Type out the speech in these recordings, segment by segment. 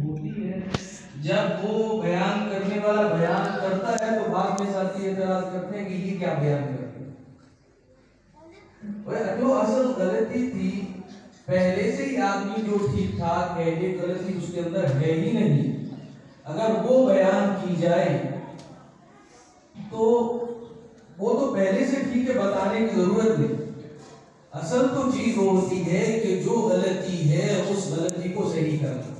ہوتی ہے جب وہ بیان کرنے والا بیان کرتا ہے تو بعد میں ساتھی اعتراض کرتے ہیں کہ یہ کیا بیان کرتے ہیں. جو اصل غلطی تھی پہلے سے ہی آدمی جو ٹھیک ٹھاک ہے یہ غلطی اس کے اندر ہے ہی نہیں, اگر وہ بیان کی جائے تو وہ تو پہلے سے ٹھیک ہے, بتانے کی ضرورت نہیں. اصل تو چیز ہوتی ہے کہ جو غلطی ہے اس غلطی کو صحیح کرنا.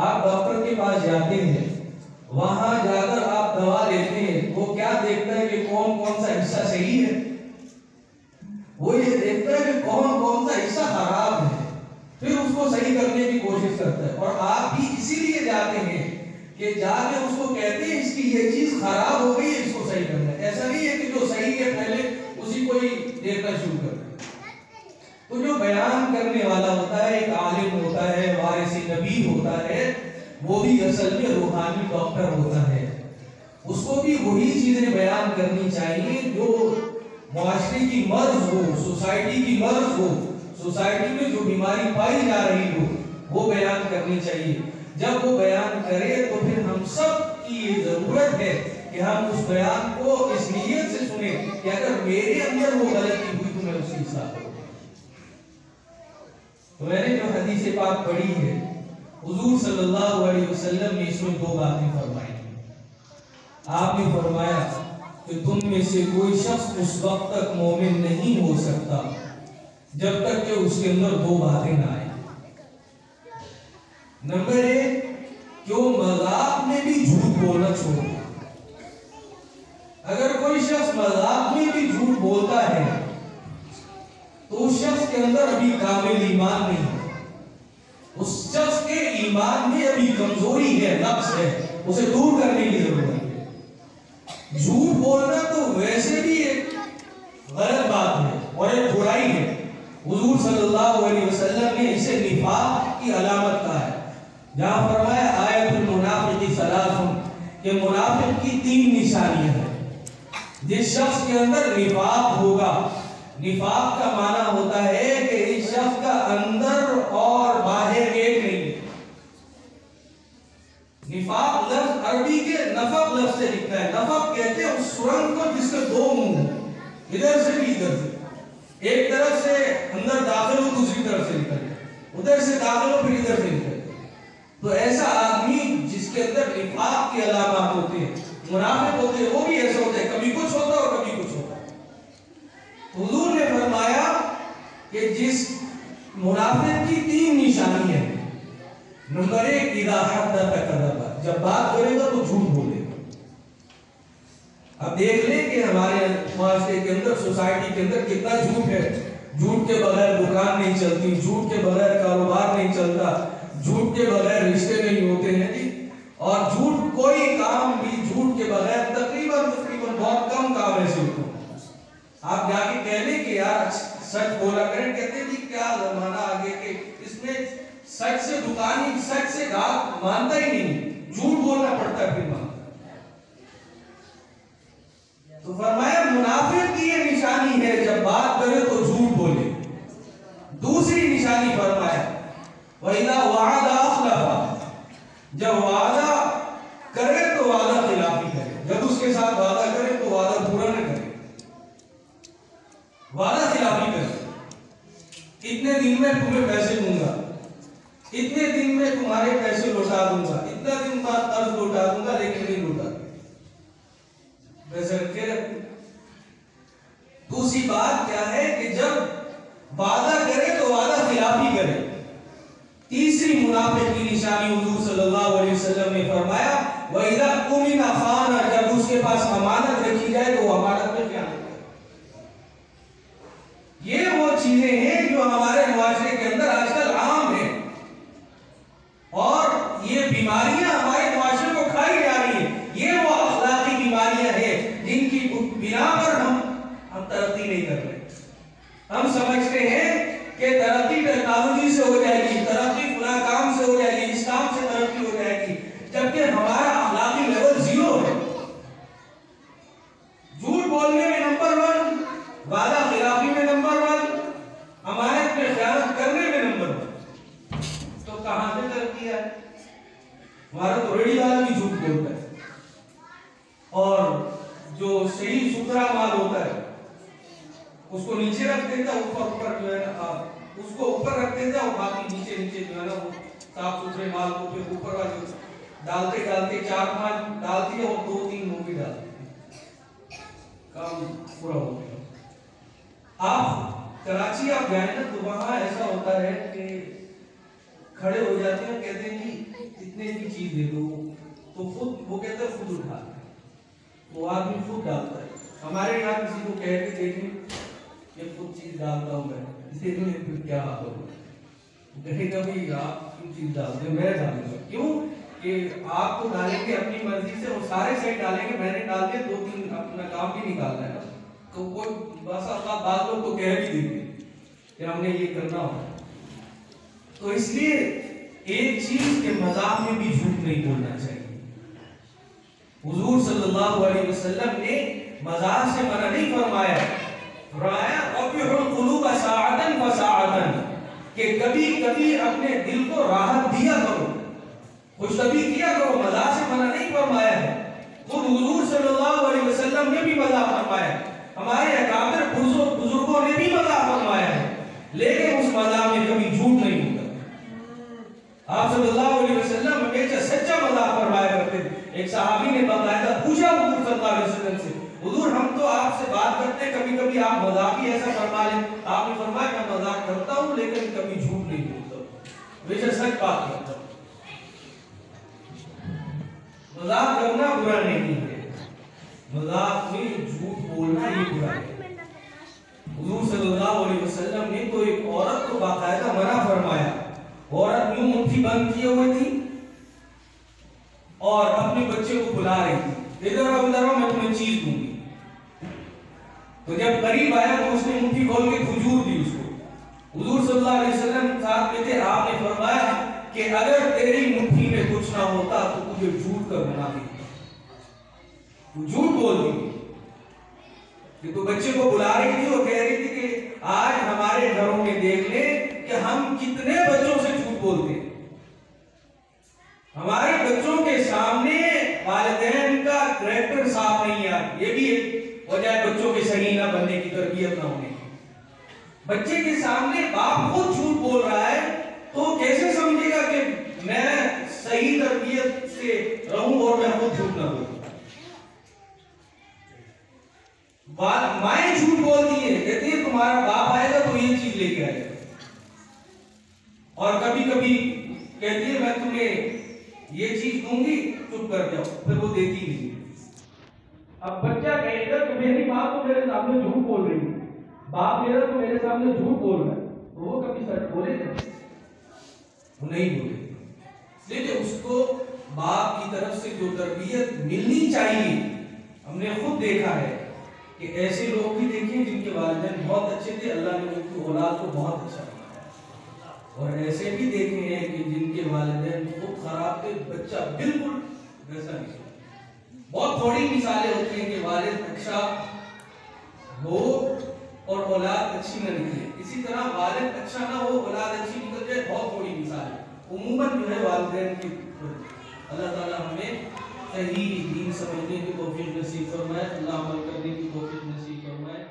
آپ ڈاکٹر کے پاس جاتے ہیں, وہاں جا کر آپ دوا لیتے ہیں, وہ کیا دیکھتا ہے کہ کون کون سا حصہ صحیح ہے؟ وہ یہ دیکھتا ہے کہ کون کون سا حصہ خراب ہے, پھر اس کو صحیح کرنے کی کوشش کرتا ہے. اور آپ بھی اسی لیے جاتے ہیں کہ جا کے اس کو کہتے ہیں اس کی یہ چیز خراب ہو گئی ہے, اس کو صحیح کرنا ہے. ایسا نہیں ہے کہ جو صحیح ہے پہلے اسی کو ہی دیکھنا شروع کرتے ہیں. تو جو بیان کرنے والا ہوتا ہے ایک عالم ہوتا ہے, وارث نبی ہوتا ہے, وہ بھی اصل میں روحانی ڈاکٹر ہوتا ہے. اس کو بھی وہی چیزیں بیان کرنی چاہیے جو معاشرے کی مرض ہو, سوسائٹی کی مرض ہو, سوسائٹی میں جو بیماری پائی جا رہی ہو وہ بیان کرنی چاہیے. جب وہ بیان کرے تو پھر ہم سب کی یہ ضرورت ہے کہ ہم اس بیان کو اس نیت سے سنیں کہ اگر میرے اندر وہ غلطی ہوئی تو میں اس کی اصلاح کروں. تو میں نے جو حدیث پاک پڑھی ہے, حضور صلی اللہ علیہ وسلم نے اس میں دو باتیں فرمائی ہیں. آپ نے فرمایا کہ تم میں سے کوئی شخص اس وقت تک مومن نہیں ہو سکتا جب تک کہ اس کے اندر دو باتیں نہ آئیں. نمبر ایک کہ وہ مذاق میں بھی جھوٹ بولنا چھوڑ دے. اگر کوئی شخص مذاق میں بھی جھوٹ بولتا ہے تو اس شخص کے اندر ابھی کامل ایمان نہیں ہے, اس شخص کے ایمان میں ابھی کمزوری ہے, نقص ہے, اسے دور کرنے کی ضرورت ہے. جھوٹ بولنا تو ویسے بھی ایک غلط بات ہے اور ایک برائی ہے. حضور صلی اللہ علیہ وسلم نے اسے نفاق کی علامت کہا ہے, جہاں فرمایا آیت المنافق ثلاث کہ منافق کی تین نشانیاں ہیں. جس شخص کے اندر نفاق ہوگا, نفاق کا معنی ہوتا ہے کہ اس شخص کا اندر اور باہر ایک نہیں ہے. نفاق لفظ عربی کے نفق لفظ سے لکھتا ہے. نفق کہتے ہیں اس سرنگ کو جس کے دو منہ ہیں, ادھر سے بھی ادھر سے, ایک طرف سے اندر داخل ہو دوسری طرف سے نکل جائے, ادھر سے داخل ہو پھر ادھر سے نکل جائے. تو ایسا آدمی جس کے اندر نفاق کے علامات ہوتے ہیں, منافق ہوتے ہیں, وہ بھی ایسا ہوتا ہے, کبھی کچھ ہوتا ہے اور کبھی کچھ ہوتا ہے. حضور نے فرمایا کہ جس منافق کی تین نشانیاں ہیں. نمبر ایک اذا حدث کذب, جب بات کرے گا تو جھوٹ بولے گا. اب دیکھ لیں کہ ہمارے معاشرے کے اندر, سوسائٹی کے اندر کتنا جھوٹ ہے. جھوٹ کے بغیر دکان نہیں چلتی, جھوٹ کے بغیر کاروبار نہیں چلتا, جھوٹ کے بغیر رشتے نہیں ہوتے ہیں جی. اور جھوٹ کوئی کام بھی جھوٹ کے بغیر تقریباً بہت کم کام ایسے ہوتے ہیں. آپ جا کے کہہ لیں کہ یار سچ بولا کریں, کہتے ہیں جی کیا زمانہ آگے کہ اس میں سچ سے دکانی, سچ سے گاہک مانتا ہی نہیں, جھوٹ بولنا پڑتا ہے پھر مانتا. تو فرمایا منافق کی یہ نشانی ہے, جب بات کرے تو جھوٹ بولے. دوسری نشانی فرمایا وَإِذَا وَعَدَ أَخْلَفَ, جب وعدہ کرے تو وعدہ خلافی کرے. جب اس کے ساتھ وعدہ کرے تو وعدہ پورا نہ کرے, وعدہ خلافی کرے. اتنے دن میں تمہیں پیسے دوں گا, اتنے دن میں تمہارے پیسے لوٹا دوں گا, اتنا دن بعد قرض لوٹا دوں گا, لیکن نہیں لوٹا, پیسے رکھے رکھتے. دوسری بات کیا ہے کہ جب وعدہ کرے تو وعدہ خلافی کرے. تیسری منافق کی نشانی حضور صلی اللہ علیہ وسلم نے فرمایا وَإِذَا اؤْتُمِنَ خَانَ, جب اس کے پاس امانت رکھی جائے تو وہ امانت میں خیانت کرے. یہ وہ چیزیں ہیں جو ہمارے معاشرے کے اندر آج کل عام ہیں, اور یہ بیماریاں ہمارے معاشرے کو کھائی جا رہی ہیں. یہ وہ اخلاقی بیماریاں ہیں جن کی بنا پر ہم ترقی نہیں کر رہے. ہم سمجھتے ہیں کہ ترقی ٹیکنالوجی سے ہو جائے گی, ترقی فلاں کام سے ہو جائے گی, اس کام سے ترقی ہو جائے گی, جبکہ ہمارا اخلاقی لیول زیرو ہے. جھوٹ بولنے میں نمبر 1, وعدہ خلافی میں نمبر 1, امانت میں خیانت کرنے میں نمبر 1. تو کہاں سے ترقی ہے؟ نیچے رکھ دیتا اوپر جو ہے نا اس کو اوپر رکھ دیتا اور باقی نیچے جو ہے نا وہ صاف ستھرے مال کو پھر اوپر والے ڈالتے 4-5 ڈالتی ہے اور 2-3 مووی ڈالتی ہے، کام پورا ہو گیا۔ آپ کراچی آپ جائیں نا تو وہاں ایسا ہوتا ہے کہ کھڑے ہو جاتے ہیں، کہتے ہیں جی اتنے کی چیز دے دو، تو خود وہ کہتے ہیں خود اٹھاتے ہیں، وہ آدمی خود ڈالتا ہے۔ ہمارے یہاں کسی کو کہہ کے دیکھیں یہ خود چیز ڈالتا ہوں میں، اسے پھر کیا حال ہوگا؟ کہے گا بھی آپ کیوں چیز ڈالتے ہیں، میں ڈالوں گا، کیوں کہ آپ تو ڈالیں گے اپنی مرضی سے اور سارے صحیح ڈالیں گے، میں نے ڈال دیا 2-3 اپنا کام بھی نکالنا ہے نا، تو کوئی بس آپ بعض لوگ تو کہہ بھی دیں گے کہ ہم نے یہ کرنا ہوگا۔ تو اس لیے ایک چیز کے مذاق میں بھی جھوٹ نہیں بولنا چاہیے۔ حضور صلی اللہ علیہ وسلم نے مذاق سے منع نہیں فرمایا، فرمایا "اَبِّحُ الْقُلُوبَ سَاعَةً فَسَاعَةً" کہ کبھی کبھی اپنے دل کو راحت دیا کرو، خوشخبری کیا کرو، مذاق سے منع نہیں فرمایا ہے۔ خود حضور صلی اللہ علیہ وسلم نے بھی مذاق فرمایا، ہمارے اکابر بزرگوں نے بھی مذاق فرمایا ہے، لیکن اس مذاق میں کبھی جھوٹ نہیں ہوتا۔ آپ صلی اللہ علیہ وسلم ہمیشہ سچا مذاق فرمایا کرتے تھے۔ ایک صحابی نے باقاعدہ پوچھا حضور صلی اللہ علیہ وسلم سے، حضور ہم تو آپ سے بات کرتے ہیں، کبھی کبھی آپ مذاق ہی ایسا فرما لیں۔ آپ نے فرمایا میں مذاق کرتا ہوں لیکن کبھی جھوٹ نہیں بولتا ہوں، ہمیشہ سچ بات کرتا ہوں۔ مذاق کرنا برا نہیں ہے، مذاق میں جھوٹ بولنا یہ برا ہے۔ حضور صلی اللہ علیہ وسلم نے تو ایک عورت کو باقاعدہ منع فرمایا، عورت یوں مٹھی بند کیے ہوئے تھی اور اپنے بچے کو بلا رہی تھی، ادھر آؤ میں تمہیں چیز دوں گی۔ تو جب قریب آیا تو اس نے مٹھی کھول کے کھجور دی اس کو۔ حضور صلی اللہ علیہ وسلم ساتھ میں تھے، آپ نے فرمایا کہ اگر تیری مٹھی میں کچھ نہ ہوتا تو تجھے جھوٹ کا گناہ بھی، تو جھوٹ بول دی کہ تو بچے کو بلا رہی تھی اور کہہ رہی تھی کہ آج ہمارے گھروں میں دیکھ لیں کہ ہم کتنے بچوں سے جھوٹ بولتے ہیں، ہمارے بچوں کے سامنے والدین کا کریکٹر صاف نہیں ہے۔ یہ بھی ایک وجہ ہے بچوں کے صحیح نہ بننے کی، تربیت نہ ہونے کی۔ بچے کے سامنے باپ خود جھوٹ بول رہا ہے تو کیسے سمجھے گا کہ میں صحیح تربیت سے رہوں اور میں خود جھوٹ نہ بولوں؟ مائیں جھوٹ بولتی ہیں، کہتی ہے تمہارا باپ آئے گا تو یہ چیز لے کے آئے گا، اور کبھی کبھی کہتی ہے میں تمہیں یہ چیز دوں گی، چپ کر جاؤ، پھر وہ دیتی نہیں۔ اب بچہ کہے گا کہ میری ماں تو میرے سامنے جھوٹ بول رہی ہے، باپ میرا تو میرے سامنے جھوٹ بول رہا ہے، تو وہ کبھی سچ بولے گا؟ وہ نہیں بولے گا، اس لیے اس کو باپ کی طرف سے جو تربیت ملنی چاہیے۔ ہم نے خود دیکھا ہے کہ ایسے لوگ بھی دیکھیں جن کے والدین بہت اچھے تھے، اللہ نے ان کی اولاد کو بہت اچھا بنایا، اور ایسے بھی دیکھے ہیں کہ جن کے والدین خود خراب تھے، بچہ بالکل ویسا نہیں۔ بہت تھوڑی مثالیں ہوتی ہیں کہ والد اچھا ہو اور اولاد اچھی نہ نکلے، اسی طرح والد اچھا نہ ہو اولاد اچھی نکل جائے، بہت تھوڑی مثالیں عموماً جو ہے والدین کی۔ اللہ تعالیٰ ہمیں صحیح دین سمجھنے کی توفیق نصیب فرمائے، اللہ عمل کرنے کی توفیق نصیب فرمائے۔